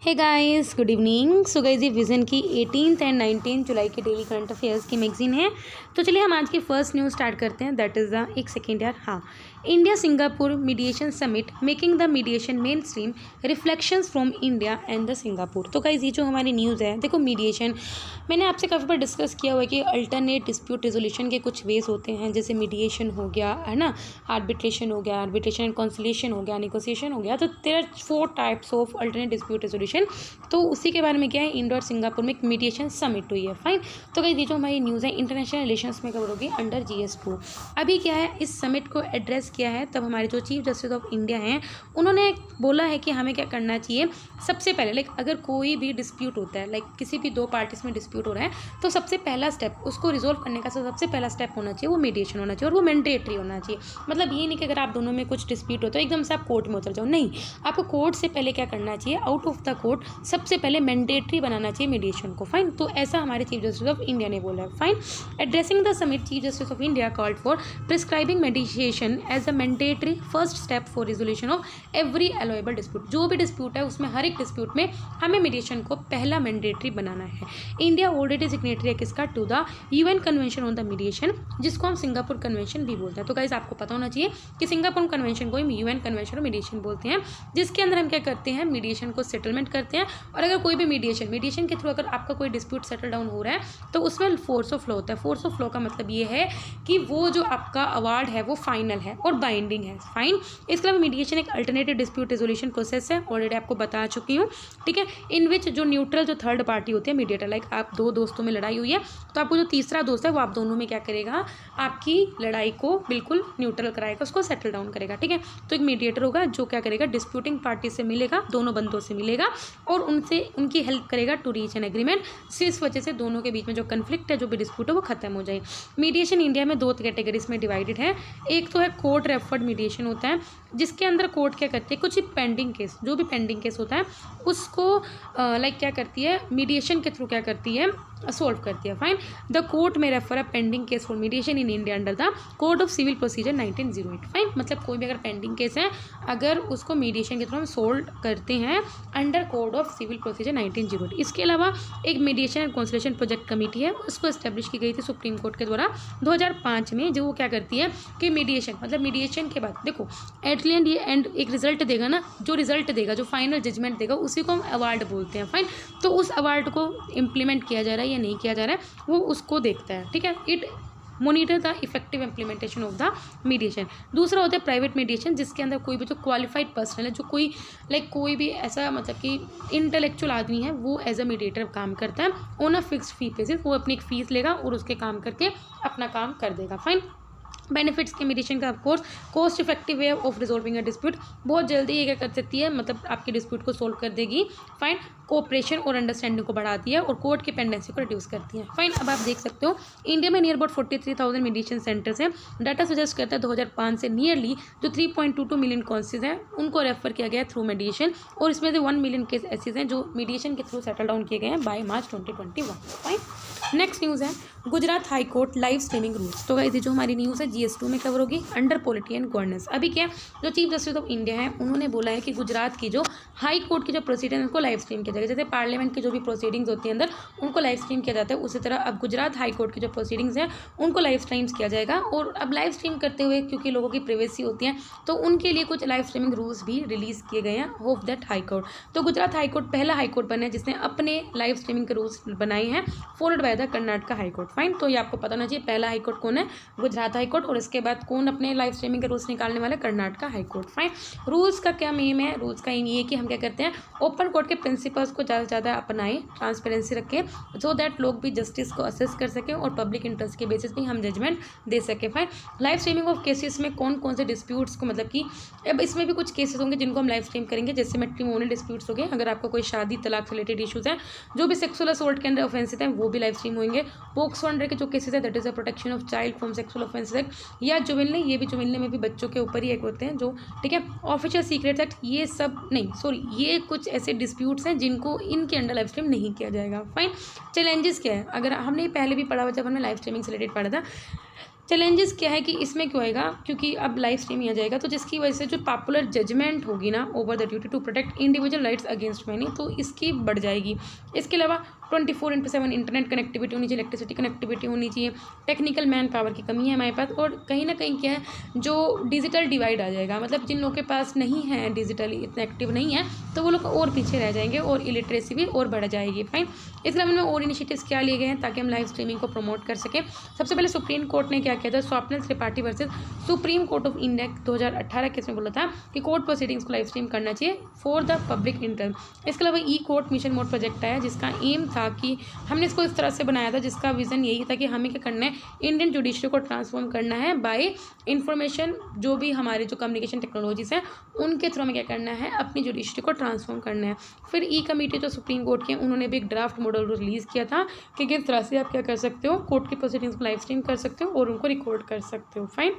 हे guys, good evening. So guys, ये Vision की 18 एंड 19 जुलाई की डेली करंट अफेयर्स की मैगजीन है। तो चलिए हम आज की फर्स्ट न्यूज़ स्टार्ट करते हैं। दैट इज़ द एक सेकेंड यार, हाँ, India Singapore mediation summit making the mediation main stream, reflections from India and the Singapore. तो गाइस, ये जो हमारी न्यूज़ है, देखो मीडिएशन मैंने आपसे काफ़ी बार डिस्कस किया हुआ है कि अल्टरनेट डिस्प्यूट रेजोल्यूशन के कुछ वेज होते हैं, जैसे मीडिएशन हो गया, है ना, आर्बिट्रेशन हो गया, आर्बिट्रेशन एंड कॉन्सिलिएशन हो गया, निगोसिएशन हो गया। तो there are 4 types of alternate dispute resolution. तो उसी के बारे में क्या है, इंडिया और सिंगापुर में एक मीडिएशन समिट हुई है। फाइन। तो गाइस, ये जो हमारी न्यूज़ है इंटरनेशनल रिलेशंस में कवर होगी अंडर GS2। अभी क्या है, इस समिट को एड्रेस किया है तब हमारे जो चीफ जस्टिस ऑफ इंडिया हैं उन्होंने बोला है कि हमें क्या करना चाहिए। सबसे पहले अगर कोई भी डिस्प्यूट होता है, किसी भी दो पार्टीज में डिस्प्यूट हो रहा है, तो सबसे पहला स्टेप उसको रिजोल्व करने का सबसे पहला स्टेप होना चाहिए वो मीडिएशन होना चाहिए, और वो मैंडेटरी होना चाहिए। मतलब ये नहीं कि अगर आप दोनों में कुछ डिस्प्यूट हो तो एकदम से आप कोर्ट में उतर जाओ, नहीं, आपको कोर्ट से पहले क्या करना चाहिए, आउट ऑफ द कोर्ट सबसे पहले मैंडेटरी बनाना चाहिए मीडिएशन को। फाइन। तो ऐसा हमारे चीफ जस्टिस ऑफ इंडिया ने बोला है। Fine. Addressing the summit, chief justice of India called for prescribing mediation as a mandatory first step for resolution of every allowable dispute. जो भी डिस्प्यूट है उसमें हर एक डिस्प्यूट में हमें मीडिएशन को पहला मैंडेटरी बनाना है। इंडिया ऑलरेडी सिग्नेटरी है किसका, to the UN convention on the mediation, जिसको हम सिंगापुर कन्वेंशन भी बोलते हैं। तो गाइस, आपको पता होना चाहिए कि सिंगापुर कन्वेंशन को हम UN कन्वेंशन ऑन मीडिएशन बोलते हैं, जिसके अंदर हम क्या करते हैं, मीडिएशन को सेटलमेंट करते हैं। और अगर कोई भी मीडिएशन के थ्रू अगर आपका कोई डिस्प्यूट सेटल डाउन हो रहा है तो उसमें फोर्स ऑफ लॉ होता है। फोर्स ऑफ लॉ का मतलब ये है कि वो जो आपका अवार्ड है वो फाइनल है और बाइंडिंग है। फाइन। इसके अलावा मीडिएशन एक अल्टरनेटिव डिस्प्यूट रेजोल्यूशन प्रोसेस है, ऑलरेडी आपको बता चुकी हूँ, ठीक है। इन विच जो न्यूट्रल जो थर्ड पार्टी होती है मीडिएटर, आप दो दोस्तों में लड़ाई हुई है तो आपको जो तीसरा दोस्त है वो आप दोनों में क्या करेगा, आपकी लड़ाई को बिल्कुल न्यूट्रल कराएगा, उसको सेटल डाउन करेगा, ठीक है। तो एक मीडिएटर होगा जो क्या करेगा, डिस्प्यूटिंग पार्टी से मिलेगा, दोनों बंदों से मिलेगा और उनसे उनकी हेल्प करेगा टू रीच एन एग्रीमेंट। इस वजह से दोनों के बीच में जो कन्फ्लिक्ट है, जो भी डिस्प्यूट है, वो खत्म हो जाए। मीडिएशन इंडिया में दो कैटेगरीज में डिवाइडेड है। एक तो है कोर्ट रेफर्ड मीडिएशन होता है, जिसके अंदर कोर्ट क्या करती है, कुछ पेंडिंग केस, जो भी पेंडिंग केस होता है उसको क्या करती है, मीडिएशन के थ्रू क्या करती है, सॉल्व करती है। फाइन। द कोर्ट में refer a pending case for mediation in India under the code of civil procedure 1908। Fine. मतलब कोई भी अगर पेंडिंग केस है, अगर उसको मीडिएशन के थ्रू हम सोल्व करते हैं under code of civil procedure 1908। इसके अलावा एक mediation and conciliation project committee है, उसको एस्टेब्लिश की गई थी सुप्रीम कोर्ट के द्वारा 2005 में, जो वो क्या करती है कि मीडिएशन मतलब मीडिएशन के बाद देखो एटलीस्ट ये एंड एक रिजल्ट देगा ना, जो रिजल्ट देगा, जो फाइनल जजमेंट देगा, उसी को हम अवार्ड बोलते हैं। फाइन। तो उस अवार्ड को इम्प्लीमेंट किया जा रहा है या नहीं किया जा रहा है वो उसको देखता है, ठीक है। It monitor the effective implementation of the mediation. दूसरा होता है प्राइवेट मीडिएशन, जिसके अंदर कोई भी जो क्वालिफाइड पर्सन है, जो कोई भी ऐसा मतलब कि इंटेलेक्चुअल आदमी है, वो एज अ मीडिएटर काम करता है on a fixed fee basis. वो अपनी एक फीस लेगा और उसके काम करके अपना काम कर देगा। फाइन। बेनिफिट्स के मीडिएशन का of course cost effective way of resolving a dispute, बहुत जल्दी ये क्या कर सकती है, मतलब आपके डिस्प्यूट को सोल्व कर देगी। फाइन। कोऑपरेशन और अंडरस्टैंडिंग को बढ़ाती है और कोर्ट की पेंडेंसी को रिड्यूस करती है। फाइन। अब आप देख सकते हो इंडिया में नियर अबाउट 43,000 मीडिएशन सेंटर्स हैं। डाटा सजेस्ट करता है 2005 से नियरली जो 3.22 मिलियन कॉन्सेस हैं उनको रेफर किया गया है थ्रू मीडिएशन, और इसमें से 1 मिलियन केस ऐसे हैं जो मीडिएशन के थ्रू सेटल डाउन किए गए हैं by March 2021। Fine. Next news है Gujarat high court live streaming rules. तो गाइस, जो हमारी न्यूज़ है GS2 में कवर होगी अंडर पॉलिटी एंड गवर्नेंस। अभी क्या जो चीफ जस्टिस ऑफ इंडिया है उन्होंने बोला है कि गुजरात की जो हाई कोर्ट की जो प्रोसीडिंग उनको लाइव स्ट्रीम किया जाएगा। जैसे पार्लियामेंट की जो भी प्रोसीडिंग्स होती है अंदर उनको लाइव स्ट्रीम किया जाता है, उसी तरह अब गुजरात हाई कोर्ट की जो प्रोसीडिंग्स हैं उनको लाइव स्ट्रीम्स किया जाएगा। और अब लाइव स्ट्रीम करते हुए क्योंकि लोगों की प्राइवेसी होती है तो उनके लिए कुछ लाइव स्ट्रीमिंग रूल्स भी रिलीज़ किए गए हैं ऑफ दैट हाई कोर्ट। तो गुजरात हाई कोर्ट पहला हाई कोर्ट बना है जिसने अपने लाइव स्ट्रीमिंग के रूल्स बनाए हैं, followed by the Karnataka high court. Fine. तो ये आपको पता होना चाहिए, पहला हाई कोर्ट कौन है, गुजरात हाई कोर्ट, और इसके बाद कौन अपने लाइव स्ट्रीमिंग के रूल्स निकालने वाले, Karnataka high court. Fine. Rules का क्या एम है, रूल्स का एम ये है कि हम क्या करते हैं, ओपन कोर्ट के प्रिंसिपल्स को ज़्यादा से ज़्यादा अपनाएं, ट्रांसपेरेंसी रखें, सो दैट लोग भी जस्टिस को असेस कर सकें और पब्लिक इंटरेस्ट के बेसिस पे हम जजमेंट दे सकें। Fine. Live streaming of cases में कौन कौन से डिस्प्यूट्स को, मतलब कि अब इसमें भी कुछ केसेस होंगे जिनको हम लाइव स्ट्रीम करेंगे, जैसे मैट्रिमोनियल डिस्प्यूट्स हो गए, अगर आपका कोई शादी तलाक से रिलेटेड इशूज़ हैं, जो भी सेक्सुअल असोल्ट के अंदर ऑफेंसेस हैं वो भी लाइव स्ट्रीम होंगे। पोक्सो अंडर के जो केसेस है that is the protection of child from sexual offences act, या जुवेनिल, ये भी जुवेनिल में भी बच्चों के ऊपर ही एक होते हैं जो, ठीक है। ऑफिशियल सीक्रेट्स एक्ट, ये सब नहीं, सॉरी, ये कुछ ऐसे डिस्प्यूट्स हैं जिनको इनके अंडर लाइव स्ट्रीम नहीं किया जाएगा। फाइन। चैलेंजेस क्या है, अगर हमने पहले भी पढ़ा हुआ, जब हमने लाइव स्ट्रीमिंग से रिलेटेड पढ़ा था, चैलेंजेस क्या है कि इसमें क्या होएगा, क्योंकि अब लाइव स्ट्रीम ही आ जाएगा, तो जिसकी वजह से जो पॉपुलर जजमेंट होगी ना over the duty to protect individual rights against many, तो इसकी बढ़ जाएगी। इसके अलावा 24/7 इंटरनेट कनेक्टिविटी होनी चाहिए, इलेक्ट्रिसिटी कनेक्टिविटी होनी चाहिए, टेक्निकल मैन पावर की कमी है हमारे पास, और कहीं ना कहीं क्या है, जो डिजिटल डिवाइड आ जाएगा, मतलब जिन लोगों के पास नहीं है, डिजिटली इतने एक्टिव नहीं है, तो वो लोग और पीछे रह जाएंगे और इलिटरेसी भी और बढ़ जाएगी। फाइन, इसलिए हमने और इनिशिएटिव्स क्या लिए गए हैं ताकि हम लाइव स्ट्रीमिंग को प्रमोट कर सकें। सबसे पहले सुप्रीम कोर्ट ने क्या किया था, Swapnil Tripathi versus supreme court of India 2018 case में बोला था कि कोर्ट प्रोसीडिंग्स को लाइव स्ट्रीम करना चाहिए फॉर द पब्लिक इंटरेस्ट। इसके अलावा ई कोर्ट मिशन मोड प्रोजेक्ट आया, जिसका एम था कि हमने इसको इस तरह से बनाया था, जिसका विजन यही था कि हमें क्या करना है, इंडियन जुडिशरी को ट्रांसफॉर्म करना है बाय इंफॉर्मेशन, जो भी हमारे जो कम्युनिकेशन टेक्नोलॉजीज हैं उनके थ्रू हमें क्या करना है, अपनी जुडिशरी को ट्रांसफॉर्म करना है। फिर ई कमेटी जो सुप्रीम कोर्ट की, उन्होंने भी एक ड्राफ्ट मॉडल रिलीज़ किया था कि किस तरह से आप क्या कर सकते हो, कोर्ट की प्रोसीडिंग्स को लाइव स्ट्रीम कर सकते हो और उनको रिकॉर्ड कर सकते हो। फाइन,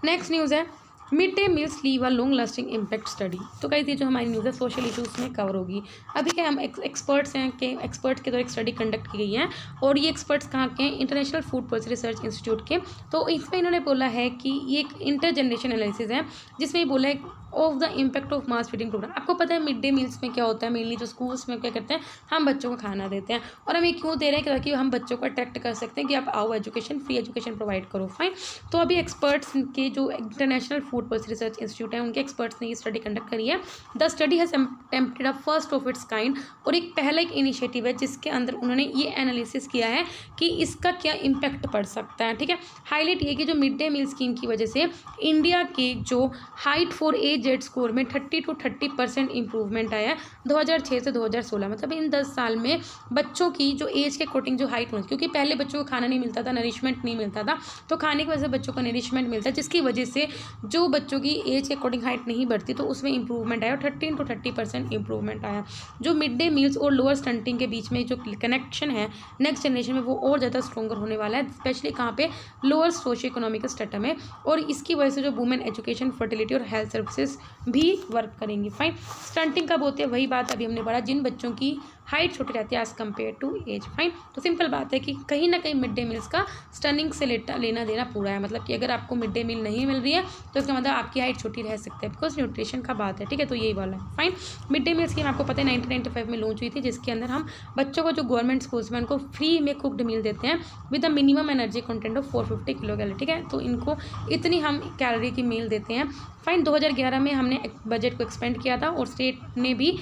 नेक्स्ट न्यूज़ है mid day meals leave a long lasting impact study. तो कहीं ये जो हमारी न्यूज़ है सोशल इश्यूज़ में कवर होगी। अभी क्या हम एक्सपर्ट्स हैं कि एक्सपर्ट्स के द्वारा एक स्टडी कंडक्ट की गई है, और ये एक्सपर्ट्स कहाँ के हैं, international food policy research institute के। तो इसमें इन्होंने बोला है कि ये एक इंटर जनरेशन एनालिसिस है, जिसमें ये बोला है of the impact of mass feeding programme. आपको पता है मिड डे मील्स में क्या होता है, मेनली जो स्कूल्स में क्या करते हैं, हम बच्चों को खाना देते हैं, और हम ये क्यों दे रहे हैं, ताकि हम बच्चों को अट्रैक्ट कर सकते हैं कि आप आओ, एजुकेशन, फ्री एजुकेशन प्रोवाइड करो। फाइन, तो अभी एक्सपर्ट्स के जो international food policy research institute है, उनके एक्सपर्ट्स ने ये स्टडी कंडक्ट करी है। The study has attempted a first of its kind, और एक पहला एक इनिशिएटिव है जिसके अंदर उन्होंने ये एनालिसिस किया है कि इसका क्या इम्पैक्ट पड़ सकता है। ठीक है, हाईलाइट ये कि जो मिड डे मील स्कीम की वजह से इंडिया के जो हाइट फॉर एजेड स्कोर में 30 to 30% इंप्रूवमेंट आया है 2006 से 2016। मतलब इन 10 साल में बच्चों की जो एज के अकॉर्डिंग जो हाइट होती, क्योंकि पहले बच्चों को खाना नहीं मिलता था, नरिशमेंट नहीं मिलता था, तो खाने की वजह से बच्चों को नरिशमेंट मिलता है, जिसकी वजह से जो बच्चों की एज के अकॉर्डिंग हाइट नहीं बढ़ती, तो उसमें इंप्रूवमेंट आया, 13 to 30% इंप्रूवमेंट आया। जो मिड डे मील्स और लोअर स्टंटिंग के बीच में जो कनेक्शन है नेक्स्ट जनरेशन में, वो और ज़्यादा स्ट्रॉन्गर होने वाला है, स्पेशली कहाँ पे, लोअर सोशियो इकोनॉमिकल स्टेटस में, और इसकी वजह से जो वुमेन एजुकेशन, फर्टिलिटी और हेल्थ सर्विसेज भी वर्क करेंगी। फाइन, स्टंटिंग कब होती है, वही बात अभी हमने पढ़ा, जिन बच्चों की हाइट छोटी रहती है as compare to age. Fine, तो सिंपल बात है कि कहीं ना कहीं मिड डे मील्स का स्टनिंग से लेना देना पूरा है। मतलब कि अगर आपको मिड डे मील नहीं मिल रही है तो इसका मतलब आपकी हाइट छोटी रह सकती है, बिकॉज न्यूट्रिशन का बात है। ठीक है, तो यही वाला है। Fine, mid day meal scheme आपको पता है 1995 में लॉन्च हुई थी, जिसके अंदर हम बच्चों को जो गवर्नमेंट स्कूल्स में उनको फ्री में कुकड मील देते हैं with the minimum energy content of 450 kilo calorie. ठीक है, तो इनको इतनी हम कैलोरी की मील देते हैं। फाइन, 2011 में हमने बजट को एक्सपेंड किया था, और स्टेट्स ने भी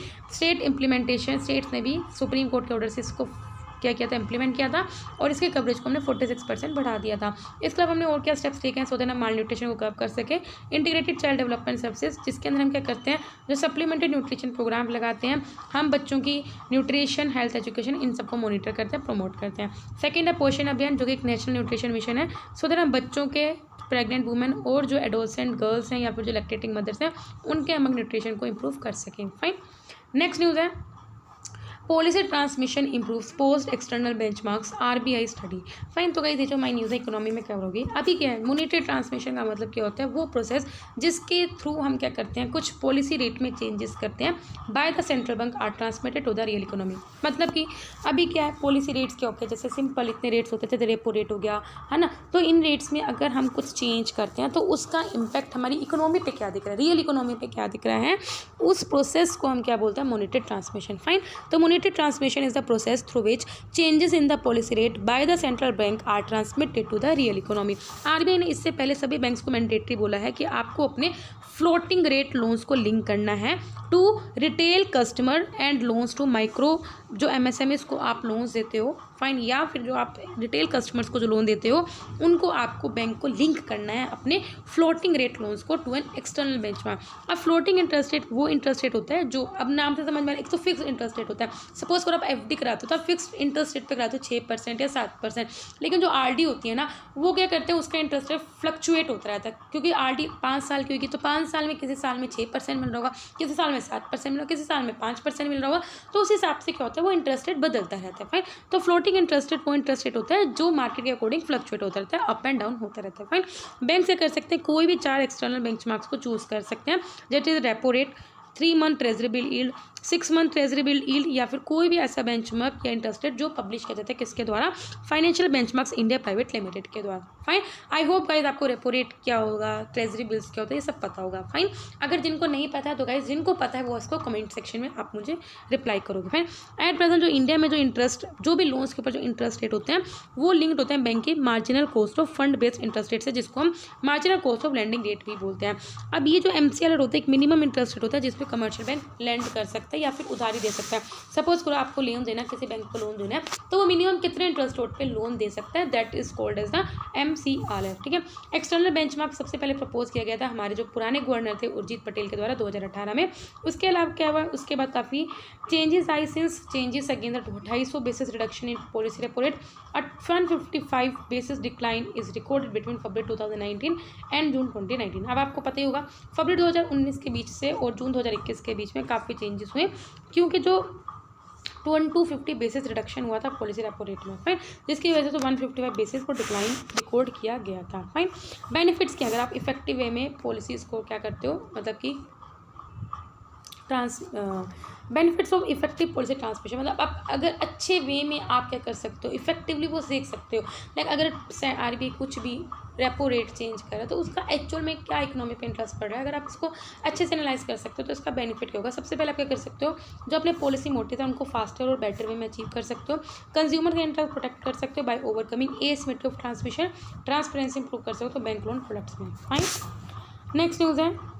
सुप्रीम कोर्ट के ऑर्डर से इसको क्या किया था, इंप्लीमेंट किया था, और इसके कवरेज को हमने 46% बढ़ा दिया था। इसके अलावा हमने और क्या स्टेप्स लेके हैं, सो दैट हम माल न्यूट्रिशन को कवर कर सके। इंटीग्रेटेड चाइल्ड डेवलपमेंट सर्विसेज, जिसके अंदर हम क्या करते हैं, जो सप्लीमेंट्री न्यूट्रिशन प्रोग्राम लगाते हैं, हम बच्चों की न्यूट्रिशन, हेल्थ, एजुकेशन, इन सबको मॉनिटर करते हैं, प्रमोट करते हैं। सेकेंड है पोषण अभियान, जो कि एक नेशनल न्यूट्रिशन मिशन है, सो दैट हम बच्चों के, प्रेग्नेंट वुमेन और जो एडोलसेंट गर्ल्स हैं या फिर जो लैक्टेटिंग मदर्स हैं, उनके हम न्यूट्रिशन को इम्प्रूव कर सकें। फाइन, नेक्स्ट न्यूज़ है policy transmission improves post external benchmarks RBI study. Fine, तो कहीं देखो हमारी न्यूज़ इकोनॉमी में क्या होगी। अभी क्या है, मॉनेटरी ट्रांसमिशन का मतलब क्या होता है, वो प्रोसेस जिसके थ्रू हम क्या करते हैं, कुछ पॉलिसी रेट में चेंजेस करते हैं by the central bank are transmitted to the real economy. मतलब कि अभी क्या है, पॉलिसी रेट्स क्या होते हैं, जैसे सिंपल इतने रेट्स होते थे, रेपो रेट हो गया है ना, तो इन रेट्स में अगर हम कुछ चेंज करते हैं तो उसका इम्पैक्ट हमारी इकोनॉमी पे क्या दिख रहा है, रियल इकोनॉमी पे क्या दिख रहा है, उस प्रोसेस को हम क्या बोलते हैं, मॉनेटरी ट्रांसमिशन। फाइन, तो monetary transmission is the process through which changes in the policy rate by the central bank are transmitted to the real economy। RBI ने इससे पहले सभी बैंक्स को मैंडेटरी बोला है कि आपको अपने फ्लोटिंग रेट लोन्स को लिंक करना है to retail customer and loans to micro, जो एमएसएमईज को आप लोन्स देते हो, फाइन, या फिर जो आप रिटेल कस्टमर्स को जो लोन देते हो, उनको आपको बैंक को लिंक करना है अपने फ्लोटिंग रेट लोन्स को टू एन एक्सटर्नल बेंचमार्क। अब फ्लोटिंग इंटरेस्ट रेट वो इंटरेस्ट रेट होता है जो, अब नाम से समझ में, एक तो फिक्स इंटरेस्ट रेट होता है। सपोज अगर आप एफडी कराते हो तो आप फिक्स इंटरेस्ट रेट पे कराते हो 6% या 7%, लेकिन जो आरडी होती है ना, वो क्या करते हैं, उसका इंटरेस्ट रेट फ्लक्चुएट होता रहता है, क्योंकि आरडी 5 साल की होगी, तो 5 साल में किसी साल में 6% मिल रहा होगा, किसी साल में 7% मिल रहा होगा, किसी साल में 5% मिल रहा होगा, तो उस हिसाब से क्या होता है, वो इंटरेस्ट रेट बदलता रहता है। फाइन, तो फ्लोटिंग इंटरेस्ट रेट वो इंटरेस्ट रेट होता है जो मार्केट के अकॉर्डिंग फ्लक्चुएट होता रहता है, अप एंड डाउन होता रहता है। फाइन, बैंक से कर सकते हैं, कोई भी 4 एक्सटर्नल बेंचमार्क्स को चूज कर सकते हैं, that is repo rate, 3 month treasury bill yield, 6 month treasury bill yield या फिर कोई भी ऐसा बेंचमार्क या इंटरेस्ट रेट जो पब्लिश किया जाता है किसके द्वारा, financial benchmarks India private limited के द्वारा। फाइन, आई होप गाइज आपको रेपो रेट क्या होगा, ट्रेजरी बिल्स क्या होता है, ये सब पता होगा। फाइन, अगर जिनको नहीं पता है तो गाइज जिनको पता है वो इसको कमेंट सेक्शन में आप मुझे रिप्लाई करोगे। फाइन, एट प्रेजेंट जो इंडिया में जो इंटरेस्ट, जो भी लोन्स के ऊपर जो इंटरेस्ट रेट होते हैं वो लिंक्ड होते हैं बैंक के marginal cost of fund based interest rate से, जिसको हम marginal cost of landing rate भी बोलते हैं। अब ये जो MCLR होता है एक मिनिमम इंटरेस्ट रेट होता है जिसपे कमर्शियल बैंक लैंड कर सकता है या फिर उधारी दे सकता है। सपोज करो आपको लोन देना, किसी बैंक को लोन देना है तो वो मिनिमम कितने इंटरेस्ट रेट पे लोन दे सकता है, that is called as the MCLR। ठीक है, एक्सटर्नल बेंचमार्क सबसे पहले प्रपोज किया गया था हमारे जो पुराने गवर्नर थे उर्जित पटेल के द्वारा 2018 में। उसके अलावा क्या हुआ, उसके बाद काफ़ी changes I since changes again 250 basis reduction in policy repo rate, 155 basis decline is recorded between February 2019 and June 2019। अब आपको पता ही होगा फरवरी 2019 के बीच से और जून 2021 के बीच में काफ़ी चेंजेस हुए, क्योंकि जो 250 बेसिस रिडक्शन हुआ था पॉलिसी रेपो रेट में। फाइन, जिसकी वजह से 155 बेसिस को डिक्लाइन रिकॉर्ड किया गया था। फाइन, बेनिफिट्स क्या, अगर आप इफेक्टिव वे में पॉलिसीज को क्या करते हो, मतलब कि benefits of effective policy transmission, मतलब आप अगर अच्छे वे में आप क्या कर सकते हो, इफेक्टिवली वो देख सकते हो। लाइक अगर RBI कुछ भी रेपो रेट चेंज कर रहा है तो उसका एक्चुअल में क्या इकोनॉमी पे इंटरेस्ट पड़ रहा है, अगर आप इसको अच्छे से एनालाइज कर सकते हो तो इसका बेनिफिट क्या होगा। सबसे पहले आप क्या कर सकते हो, जो अपने पॉलिसी मोटिव है उनको फास्टर और बेटर वे में अचीव कर सकते हो, कंज्यूमर का इंटरेस्ट प्रोटेक्ट कर सकते हो by overcoming asymmetry of transmission, transparency improve कर सकते हो बैंक लोन प्रोडक्ट्स में। फाइन, नेक्स्ट न्यूज़ है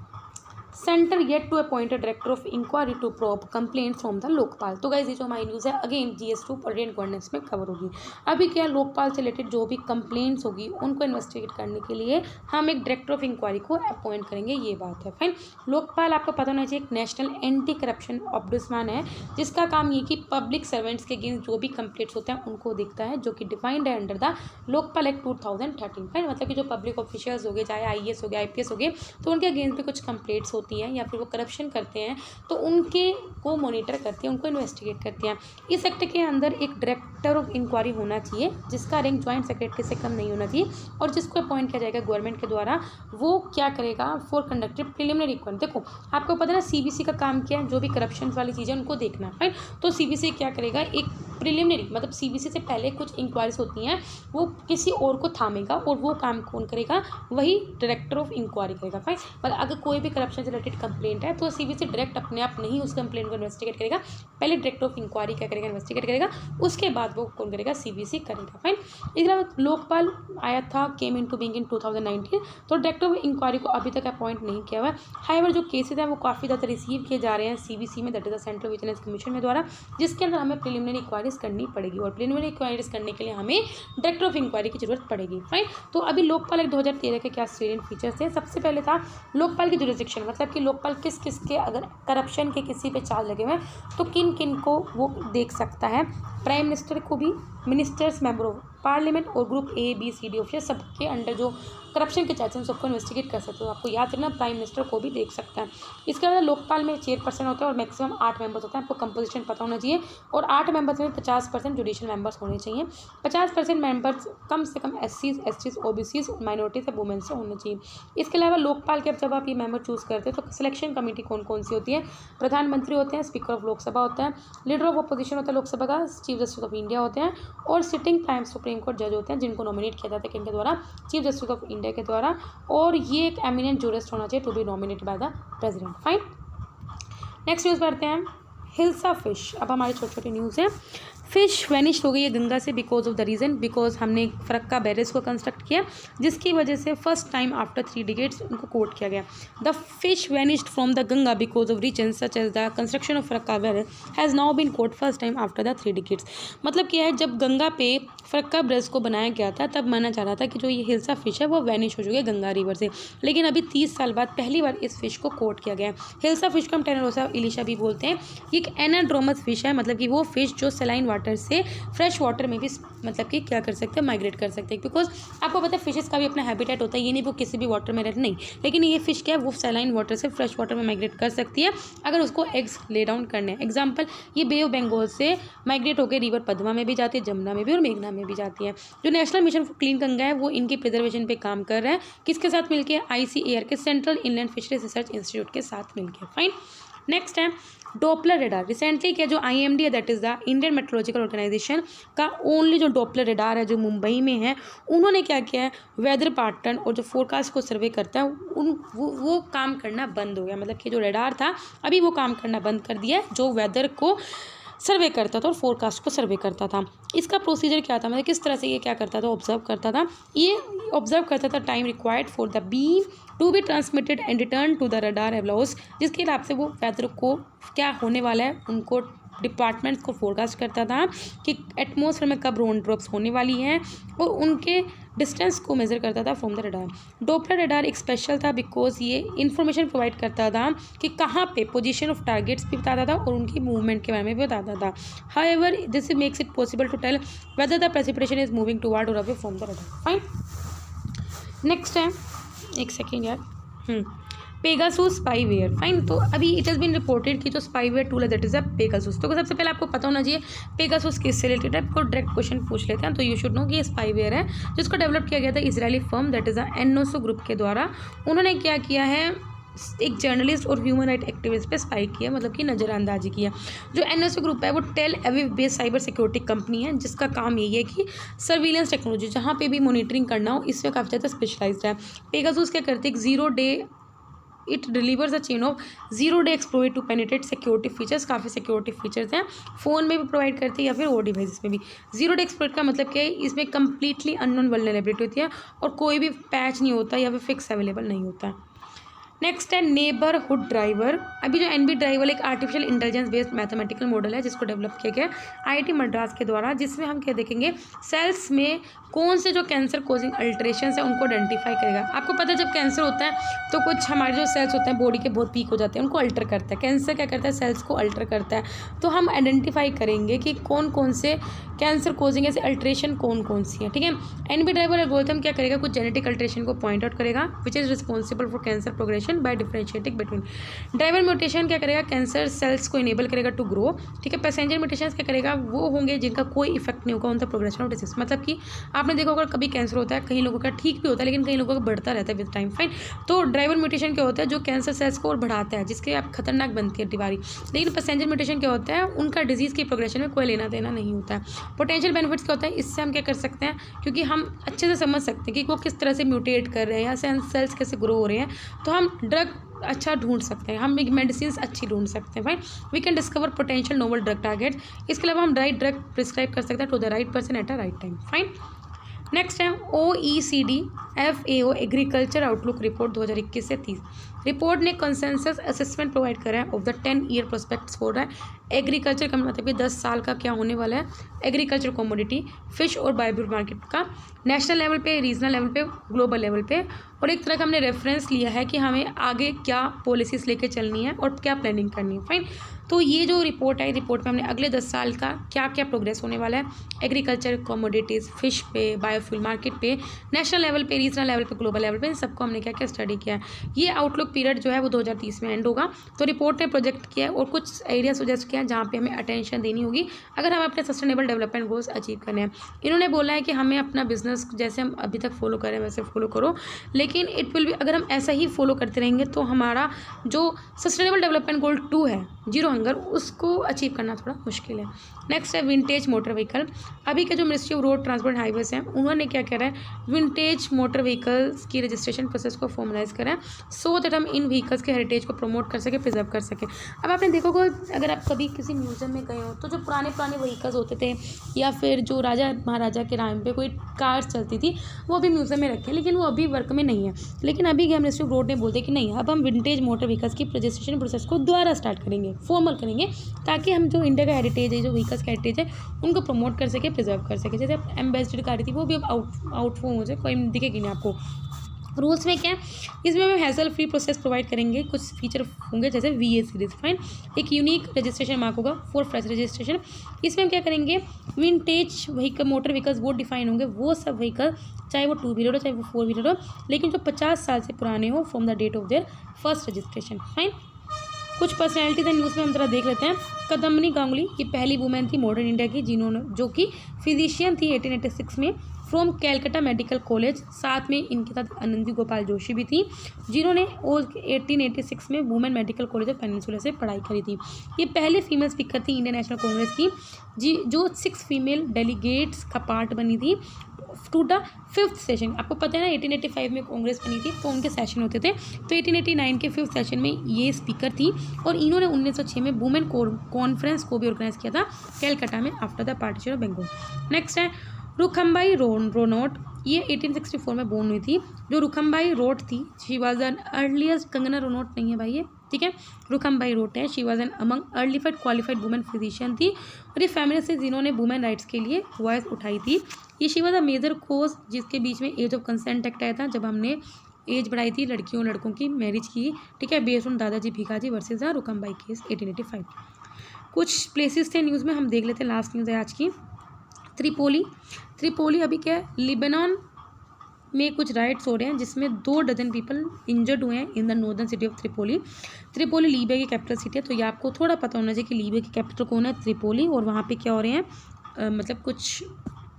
centre yet to appoint a director of inquiry to probe complaint from the Lokpal. तो गाइज ये जो हमारी न्यूज़ है again GS2 polity and governance में कवर होगी। अभी क्या लोकपाल से रिलेटेड जो भी कंप्लेंट्स होगी उनको इन्वेस्टिगेट करने के लिए हम एक डायरेक्टर ऑफ इंक्वायरी को अपॉइंट करेंगे, ये बात है। फाइन, लोकपाल आपको पता होना चाहिए एक नेशनल एंटी करप्शन ऑम्बुड्समैन है जिसका काम ये कि पब्लिक सर्वेंट्स के अगेंस्ट जो भी कंप्लेंट्स होते हैं उनको देखता है, जो कि डिफाइंड है under the Lokpal act 2013। Fine, मतलब कि जो पब्लिक ऑफिशियल्स हो गए, चाहे IAS हो गए IPS हो गए, तो उनके अगेंस्ट भी कुछ कंप्लेंट्स होती हैं या फिर वो करप्शन करते हैं तो उनके को मॉनिटर करती हैं, उनको इन्वेस्टिगेट करती हैं। इस एक्ट के अंदर एक डायरेक्टर ऑफ इंक्वायरी होना चाहिए जिसका रैंक ज्वाइंट सेक्रेटरी से कम नहीं होना चाहिए और जिसको अपॉइंट किया जाएगा गवर्नमेंट के द्वारा। वो क्या करेगा, फॉर कंडक्टेड प्रिलिमिनरी इंक्वायरी। देखो आपको पता है CBC का काम क्या है, जो भी करप्शन वाली चीज़ें उनको देखना है। तो CBC क्या करेगा, एक प्रिलिमिनरी मतलब CBC से पहले कुछ इंक्वायरीज होती हैं वो किसी और को थामेगा और वो काम कौन करेगा, वही डायरेक्टर ऑफ इंक्वायरी करेगा। फाइन, पर अगर कोई भी करप्शन से रिलेटेड कंप्लेंट है तो CBC डायरेक्ट अपने आप नहीं उस कंप्लेंट को इन्वेस्टिगेट करेगा, पहले डायरेक्टर ऑफ इंक्वायरी क्या करेगा, इन्वेस्टिगेट करेगा, उसके बाद वो कौन करेगा, CBC करेगा। फाइन, इसके अलावा लोकपाल आया था, केम इनटू बीइंग इन 2019, तो डायरेक्टर ऑफ इंक्वायरी को अभी तक अपॉइंट नहीं किया हुआ है। हाईवर जो केसेज हैं वो काफ़ी ज़्यादा रिसीव किए जा रहे हैं CBC में, that is the central vigilance commission में द्वारा, जिसके अंदर हमें प्रिलिमिनरी इंक्वायरीज करनी पड़ेगी और प्रिलिमिनरी इंक्वायरीज करने के लिए हमें डायरेक्टर ऑफ इंक्वायरी की जरूरत पड़ेगी। फाइन, तो अभी लोकपाल एक्ट 2013 के क्या सेलिएंट फीचर्स थे, सबसे पहले था लोकपाल की जुरिसडिक्शन, मतलब कि लोकपाल किस किस के अगर करप्शन के किसी पे चार्ज लगे हुए हैं तो किन किन को वो देख सकता है। प्राइम मिनिस्टर को भी, मिनिस्टर्स, मेंबर ऑफ पार्लियामेंट और ग्रुप ABCD ऑफिसर सबके अंडर जो करप्शन के चार्ज हैं सबको इन्वेस्टिगेट कर सकते हो। आपको याद रखना प्राइम मिनिस्टर को भी देख सकता है। इसके अलावा लोकपाल में चेयरपर्सन होता है और मैक्सिमम 8 मेंबर्स होते हैं, आपको कंपोजिशन पता होना चाहिए और 8 मेंबर्स में 50% जुडिशियल मेंबर्स होने चाहिए, 50% मेंबर्स कम से कम SCs, STs, OBCs, माइनॉरिटीज या वुमेन से होने चाहिए। इसके अलावा लोकपाल के जब आप ये मेंबर चूज़ करते हो तो सिलेक्शन कमेटी कौन कौन सी होती है, प्रधानमंत्री होते हैं, स्पीकर ऑफ लोकसभा होता है, लीडर ऑफ अपोजिशन होता है लोकसभा का, चीफ जस्टिस ऑफ इंडिया होते हैं और सिटिंग प्राइम सुप्रीम कोर्ट जज होते हैं जिनको नॉमिनेट किया जाता है किनके द्वारा, चीफ जस्टिस ऑफ इंडिया के द्वारा, और ये एक एमिनेंट जूरिस्ट होना चाहिए to be nominated by the president. Fine, next news पढ़ते हैं, हिल्सा फिश। अब हमारी छोटी छोटी न्यूज़ है। फिश वैनिश हो गई है गंगा से because of the reason, because हमने फरक्का बैरेज को कंस्ट्रक्ट किया जिसकी वजह से फर्स्ट टाइम आफ्टर 3 डिकेड्स उनको कोट किया गया। The fish vanished from the Ganga because of reason such as the construction of Farakka barrage has now been caught first time after the 3 decades. मतलब क्या है, जब गंगा पे फरक्का ब्रिज को बनाया गया था तब माना जा रहा था कि जो ये हिल्सा फिश है वो वैनिश हो चुकी है गंगा रिवर से, लेकिन अभी 30 साल बाद पहली बार इस फिश को कोट किया गया है। हिल्सा फिश को हम टेनेरोसा इलिशा भी बोलते हैं। ये एक एनाड्रोमस फिश है, मतलब कि वो फिश जो सलाइन वाटर से फ्रेश वाटर में भी मतलब कि क्या कर सकते हैं, माइग्रेट कर सकते हैं। बिकॉज आपको पता है फिशेस का भी अपना हैबिटेट होता है, ये नहीं वो किसी भी वाटर में रहते नहीं, लेकिन ये फिश क्या है वो सलाइन वाटर से फ्रेश वाटर में माइग्रेट कर सकती है अगर उसको एग्स ले डाउन करने हैं। एग्जाम्पल, ये बे ऑफ बंगाल से माइग्रेट होकर रिवर पद्मा में भी जाती है, जमुना में भी और मेघना में भी जाती है। जो national mission for clean Ganga है वो इनकी प्रिजर्वेशन पे काम कर रहा है, किसके साथ मिलकर, ICAR के central inland fisheries research institute के साथ मिलकर। फाइन, नेक्स्ट है डॉपलर रेडार रिसेंटली क्या जो IMD है, that is the Indian meteorological organisation का ओनली जो डॉपलर रेडार है जो मुंबई में है, उन्होंने क्या किया है, वेदर पैटर्न और जो फोरकास्ट को सर्वे करता है वो काम करना बंद हो गया। मतलब कि जो रेडार था अभी वो काम करना बंद कर दिया है, जो वेदर को सर्वे करता था और फोरकास्ट को सर्वे करता था। इसका प्रोसीजर क्या था, मतलब किस तरह से ये क्या करता था, ऑब्जर्व करता था। ये ऑब्जर्व करता था time required for the beam to be transmitted and return to the radar एवलॉस, जिसके हिसाब से वो वेदर को क्या होने वाला है उनको डिपार्टमेंट्स को फोरकास्ट करता था कि एटमॉस्फेयर में कब रेन ड्रॉप्स होने वाली हैं, और उनके डिस्टेंस को मेज़र करता था from the radar. Doppler radar एक स्पेशल था बिकॉज ये इन्फॉर्मेशन प्रोवाइड करता था कि कहाँ पे पोजीशन ऑफ टारगेट्स भी बताता था और उनकी मूवमेंट के बारे में भी बताता था। However this makes it possible to tell whether the precipitation is moving toward और away from the radar. Fine, next है, एक सेकेंड यार, पेगासूस स्पाईवेयर। फाइन, तो अभी इट हैज़ बीन रिपोर्टेड कि जो स्पाईवेयर टूल है दैट इज अ पेगासूस। तो सबसे पहले आपको पता होना चाहिए पेगासूस किससे रिलेटेड है, आपको डायरेक्ट क्वेश्चन पूछ लेते हैं। तो यू शुड नो कि ये स्पाईवेयर है जिसको डेवलप किया गया था Israeli firm that is NSO group के द्वारा। उन्होंने क्या किया है, एक जर्नलिस्ट और ह्यूमन राइट एक्टिविस्ट पे स्पाई किया, मतलब कि नज़रअंदाजी किया। जो एनएसओ ग्रुप है वो Tel Aviv based cyber security company है जिसका काम यही है कि सर्विलेंस टेक्नोलॉजी जहाँ पे भी मॉनिटरिंग करना हो इसमें काफ़ी ज़्यादा स्पेशलाइज्ड है। पेगासूस क्या करते हैं, zero day it delivers a chain of zero day exploit to penetrate security features. काफ़ी सिक्योरिटी फीचर्स हैं, फ़ोन में भी प्रोवाइड करती है या फिर वो डिवाइस में भी। जीरो डे एक्सप्लोइट का मतलब क्या है, इसमें कंप्लीटली अननोन वल्नरेबिलिटी होती है और कोई भी पैच नहीं होता या फिर फिक्स अवेलेबल नहीं होता है। नेक्स्ट है नेबरहुड ड्राइवर। अभी जो NB ड्राइवर एक artificial intelligence based mathematical model है जिसको डेवलप किया गया IIT मद्रास के द्वारा, जिसमें हम क्या देखेंगे, सेल्स में कौन से जो कैंसर कोजिंग अल्ट्रेशन है उनको आइडेंटिफाई करेगा। आपको पता है जब कैंसर होता है तो कुछ हमारे जो सेल्स होते हैं बॉडी के बहुत वीक हो जाते हैं, उनको अल्टर करता है। कैंसर क्या करता है, सेल्स को अल्टर करता है। तो हम आइडेंटिफाई करेंगे कि कौन कौन से कैंसर कोजिंग ऐसे अल्ट्रेशन कौन कौन सी है। ठीक है, NB ड्राइवर एल्गोरिथम क्या करेगा, कुछ जेनेटिक अल्ट्रेशन को पॉइंट आउट करेगा which is responsible for cancer progression by differentiating between. Driver mutation क्या करेगा, कैंसर सेल्स को इनेबल करेगा टू ग्रो। ठीक है, पैसेंजर म्यूटेशन क्या करेगा, वो होंगे जिनका कोई इफेक्ट नहीं होगा on the progression of disease. मतलब कि आपने देखा होगा कभी कैंसर होता है, कई लोगों का ठीक भी होता है लेकिन कई लोगों का बढ़ता रहता है विद टाइम। फाइन, तो ड्राइवर म्यूटेशन क्या होता है, जो कैंसर सेल्स को और बढ़ाता है जिसके आप खतरनाक बनती है बीमारी। लेकिन पैसेंजर म्यूटेशन क्या होता है, उनका डिजीज़ की प्रोग्रेशन में कोई लेना देना नहीं होता है। पोटेंशियल बेनिफिट्स क्या होता है, इससे हम क्या कर सकते हैं, क्योंकि हम अच्छे से समझ सकते हैं कि वो किस तरह से म्यूटेट कर रहे हैं या सेल्स कैसे ग्रो हो रहे हैं, तो हम ड्रग अच्छा ढूंढ सकते हैं, हम मेडिसिन अच्छी ढूंढ सकते हैं। Fine, we can discover potential novel drug target. इसके अलावा हम राइट ड्रग प्रिस्क्राइब कर सकते हैं to the right person at a right time. Fine, next है OECD FAO agriculture outlook report 2021 से 30। रिपोर्ट ने कंसेंसस असेसमेंट प्रोवाइड करा है of the 10-year prospects for agriculture का, मतलब कि 10 साल का क्या होने वाला है एग्रीकल्चर कमोडिटी, फिश और बायोफ्यूल मार्केट का, नेशनल लेवल पे, रीजनल लेवल पे, ग्लोबल लेवल पे। और एक तरह का हमने रेफरेंस लिया है कि हमें आगे क्या पॉलिसीज़ लेके चलनी है और क्या प्लानिंग करनी है। फाइन, तो ये जो रिपोर्ट है, रिपोर्ट में हमने अगले 10 साल का क्या क्या प्रोग्रेस होने वाला है एग्रीकल्चर कमोडिटीज़, फिश पे, बायोफ्यूल मार्केट पे, नेशनल लेवल पे, रीजनल लेवल पे, ग्लोबल लेवल पे, इन सबको हमने क्या क्या स्टडी किया है। ये आउटलुक पीरियड जो है वो 2030 में एंड होगा। तो रिपोर्ट ने प्रोजेक्ट किया है और कुछ एरिया सजेस्ट किया है जहाँ पे हमें अटेंशन देनी होगी अगर हम अपने सस्टेनेबल डेवलपमेंट गोल्स अचीव करने हैं। इन्होंने बोला है कि हमें अपना बिजनेस जैसे हम अभी तक फॉलो करें वैसे फॉलो करो, लेकिन इट विल भी, अगर हम ऐसा ही फॉलो करते रहेंगे तो हमारा जो सस्टेनेबल डेवलपमेंट गोल 2 है, जीरो हंगर, उसको अचीव करना थोड़ा मुश्किल है। नेक्स्ट है विंटेज मोटर व्हीकल। अभी के जो ministry of road transport highways हैं उन्होंने क्या कह रहा है, विंटेज मोटर व्हीकल्स की रजिस्ट्रेशन प्रोसेस को फॉर्मलाइज करें सो दैट हम इन व्हीकल्स के हेरिटेज को प्रमोट कर सकें, प्रिजर्व कर सकें। अब आपने देखोगे अगर आप कभी किसी म्यूजियम में गए हो तो जो पुराने व्हीकल्स होते थे या फिर जो राजा महाराजा के टाइम पे कोई कार्स चलती थी वो अभी म्यूजियम में रखे, लेकिन वो अभी वर्क में नहीं है। लेकिन अभी क्या मिनिस्ट्री ऑफ रोड ने बोलते कि नहीं, अब हम विंटेज मोटर व्हीकल्स की रजिस्ट्रेशन प्रोसेस को दोबारा स्टार्ट करेंगे, फॉर्मल करेंगे, ताकि हम जो इंडिया का हेरिटेज है, जो व्हीकल्स का हेरिटेज है, उनको प्रमोट कर सके, प्रिजर्व कर सके। जैसे एम्बेसडर कार थी वो भी अब आउटफॉर्म हो जाए, कोई दिखेगी नहीं आपको। रूल्स में क्या है, इसमें हम हैसल फ्री प्रोसेस प्रोवाइड करेंगे, कुछ फीचर होंगे जैसे VA सीरीज। फाइन, एक यूनिक रजिस्ट्रेशन मार्क होगा फॉर फ्रेश रजिस्ट्रेशन। इसमें हम क्या करेंगे, विंटेज व्हीकल मोटर व्हीकल्स वो डिफाइन होंगे, वो सब व्हीकल चाहे वो 2 व्हीलर हो चाहे वो 4 व्हीलर हो, लेकिन जो 50 साल से पुराने हो from the date of their first registration. Fine, कुछ पर्सनैलिटीज हैं न्यूज़ में हम जरा देख लेते हैं। कदम्बनी गांगुली, ये पहली वुमेन थी मॉडर्न इंडिया की जो कि फिजिशियन थी 1886 में। From Calcutta medical college. साथ में इनके साथ आनंदी गोपाल जोशी भी थी, जिन्होंने 1886 में women medical college of peninsula से पढ़ाई करी थी। ये पहले फीमेल स्पीकर थी इंडियन नेशनल कांग्रेस की, जो 6 फीमेल डेलीगेट्स का पार्ट बनी थी टू द 5th सेशन। आपको पता है ना 1885 में कांग्रेस बनी थी तो उनके सेशन होते थे, तो 1889 के 5th सेशन में ये स्पीकर थी और इन्होंने 1906 में वुमेन कॉन्फ्रेंस को भी ऑर्गेनाइज किया था कैलकाटा में after the partition of Bengal. Next है रुखमबाई रोनोट, ये 1864 में बोर्न हुई थी। जो रुखमबाई रोट थी, she was an earliest, Kangana Ranaut नहीं है भाई ये, ठीक है, रुखमबाई रोट है। शी वॉज एन अमंग अर्लीफाइड क्वालिफाइड वुमेन फिजिशियन थी और ये फेमिनिस्ट थी जिन्होंने वुमेन राइट्स के लिए वॉइस उठाई थी। ये शी वॉज अ मेजर कोज जिसके बीच में एज ऑफ कंसेंट एक्ट आया था, जब हमने एज बढ़ाई थी लड़कियों लड़कों की मैरिज की, ठीक है, बेस्ड ऑन दादाजी भिखाजी वर्सेस द रुखमबाई केस 1885। कुछ प्लेसेस थे न्यूज़ में, हम देख लेते हैं, लास्ट न्यूज़ है आज की। त्रिपोली अभी क्या है, लिबनान में कुछ राइट्स हो रहे हैं जिसमें 2 डजन पीपल इंजर्ड हुए हैं in the northern city of Tripoli. Tripoli Libya की कैपिटल सिटी है, तो ये आपको थोड़ा पता होना चाहिए कि लीबिया की कैपिटल कौन है, त्रिपोली, और वहाँ पे क्या हो रहे हैं, मतलब कुछ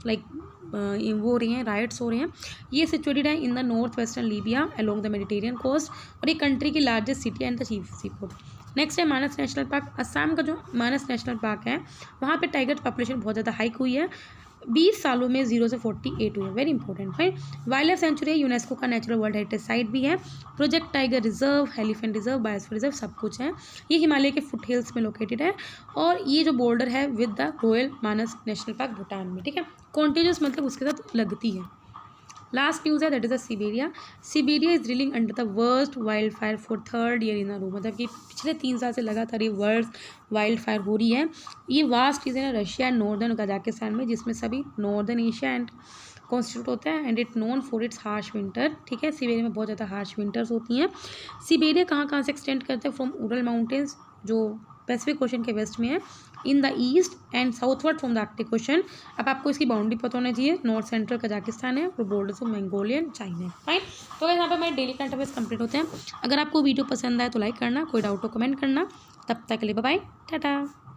लाइक वो हो रही हैं, राइट्स हो रहे हैं। ये सिचुएटेड है in the north western Libya along the Mediterranean coast और ये कंट्री की largest city and the chief sea port. Next है मानस नेशनल पार्क। असम का जो मानस नेशनल पार्क है वहाँ पे टाइगर पॉपुलेशन बहुत ज़्यादा हाइक हुई है, 20 सालों में 0 से 48 हुई है, very important. Fine, wild life sanctuary है, यूनेस्को का नेचुरल वर्ल्ड हेरिटेज साइट भी है, project tiger reserve, elephant reserve, biosphere reserve, सब कुछ है। ये हिमालय के फुट हिल्स में लोकेटेड है और ये जो बॉर्डर है with the royal Manas national park Bhutan में, ठीक है। कॉन्टिन्यूस मतलब उसके साथ लगती है। लास्ट न्यूज़ है that is the Siberia is drilling under the worst wild fire for 3rd year in a row, मतलब कि पिछले 3 साल से लगातार ये वर्स्ट वाइल्ड फायर हो रही है। ये वास्ट चीज़ें ना रशिया एंड नॉर्दर्न कजाकिस्तान में, जिसमें सभी नॉर्दर्न एशिया एंड कॉन्स्टिट्यूट होता है and it known for its harsh winter, ठीक है। सिबेरिया में बहुत ज़्यादा हार्श विंटर्स होती हैं। सिबेरिया कहाँ से एक्सटेंड करते हैं, फ्रॉम उरल माउंटेन्स जो पैसिफिक ओशन के वेस्ट में है, in the east and southward from the Arctic ocean. अब आपको इसकी बाउंड्री पता होना चाहिए, नॉर्थ सेंट्रल कजाकिस्तान है और borders of Mongolia and China है। फाइन, तो यहाँ पे हमारे डेली करंट अफेयर्स कंप्लीट होते हैं। अगर आपको वीडियो पसंद आए तो लाइक करना, कोई डाउट हो कमेंट करना। तब तक के लिए बाय बाय, टाटा।